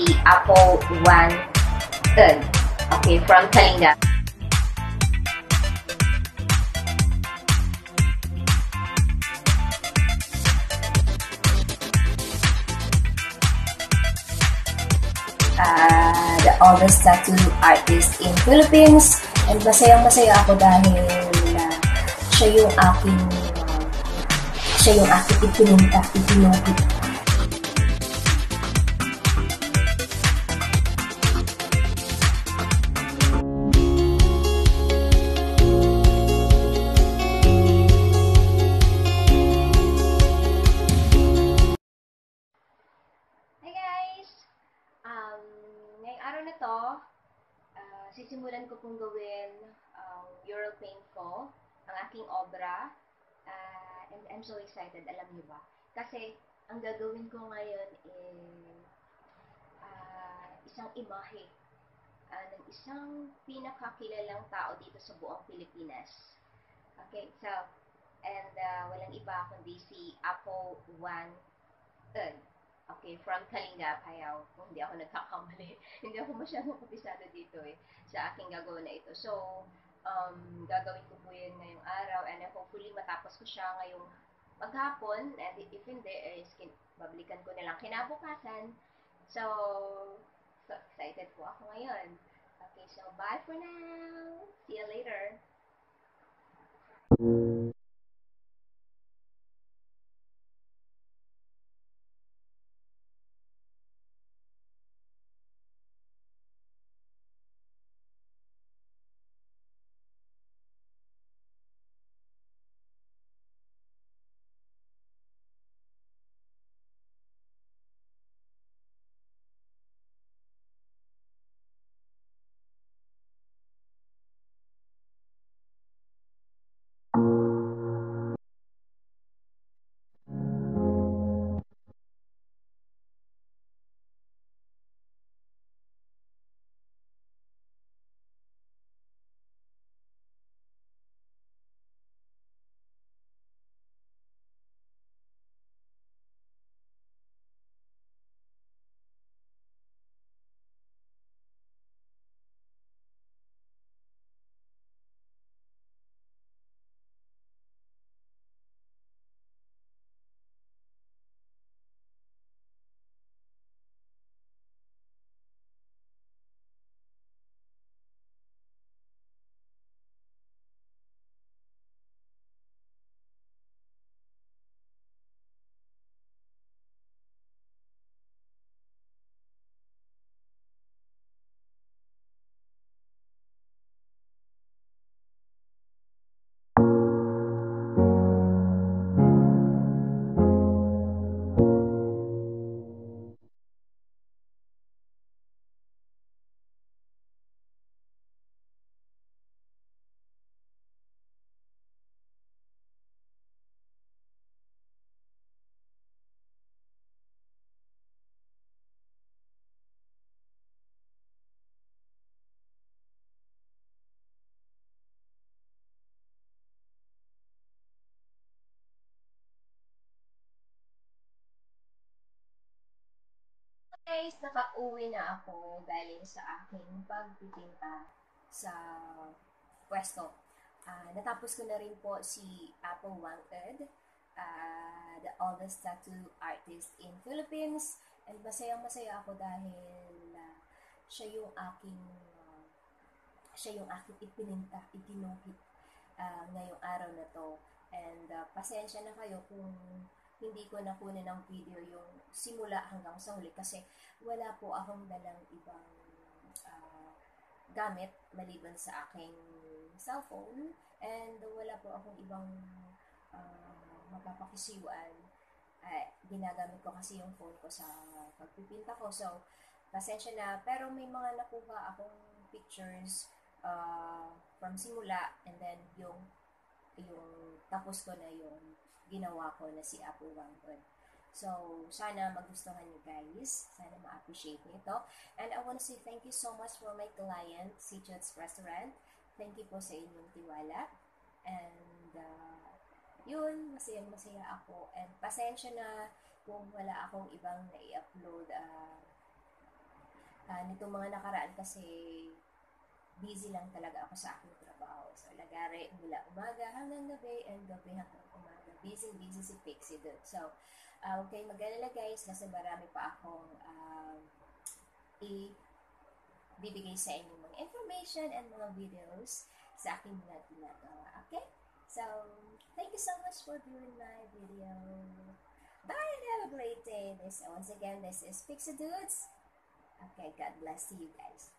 si Apple One Third. Okay, from Kalinga. The oldest tattoo artist in Philippines, and masayang-masaya ako dahil siya yung aking ipininta, ipinupit. Hi guys! Ngayong araw na to, sisimulan ko pong gawin mural paint ko, ang aking obra, and I'm so excited, alam niyo ba? Kasi ang gagawin ko ngayon is isang imahe ng isang pinakakilalang tao dito sa buong Pilipinas. Okay, so, and walang iba kundi si Apple One Third. Okay, from Kalinga, Payao. Kung hindi ako nagkakamali. Hindi ako masyadong kapisado dito sa aking gagawin na ito. So, gagawin ko po yun ngayong araw, and hopefully matapos ko siya ngayong maghapon, and if hindi, babalikan ko na lang kinabukasan. So excited po ako ngayon. Okay, so bye for now. See you later. Guys, nakauwi na ako galing sa aking pagpipinta sa pwesto. Natapos ko na rin po si Apple One Third, the oldest tattoo artist in Philippines, and masayang-masaya ako dahil siya yung aking ipininta, ipinupit ngayong araw na to. And pasensya na kayo kung hindi ko nakunin ng video yung simula hanggang sa huli kasi wala po akong dalang ibang gamit maliban sa aking cellphone, and wala po akong ibang mapapakisiwan. Ginagamit ko kasi yung phone ko sa pagpipinta ko, so pasensya na, pero may mga nakuha akong pictures from simula, and then yung tapos ko na yung ginawa ko na si Apple One Third. So, sana magustuhan niyo guys. Sana ma-appreciate niyo ito. And I want to say thank you so much for my client, si Chuts Restaurant. Thank you po sa inyong tiwala. And, yun, masaya ako. And pasensya na kung wala akong ibang na-i-upload nitong mga nakaraan kasi busy lang talaga ako sa aking trabaho. So, lagari mula umaga hanggang gabi and gabi hanggang umaga. Busy si Pixie doon. So, huwag kayong mag-alala guys kasi marami pa akong ibibigay sa inyo mga information and mga videos sa aking mga ginagawa. Okay? So, thank you so much for viewing my video. Bye and have a great day. Once again, this is Pixie Dudes. Okay, God bless you guys.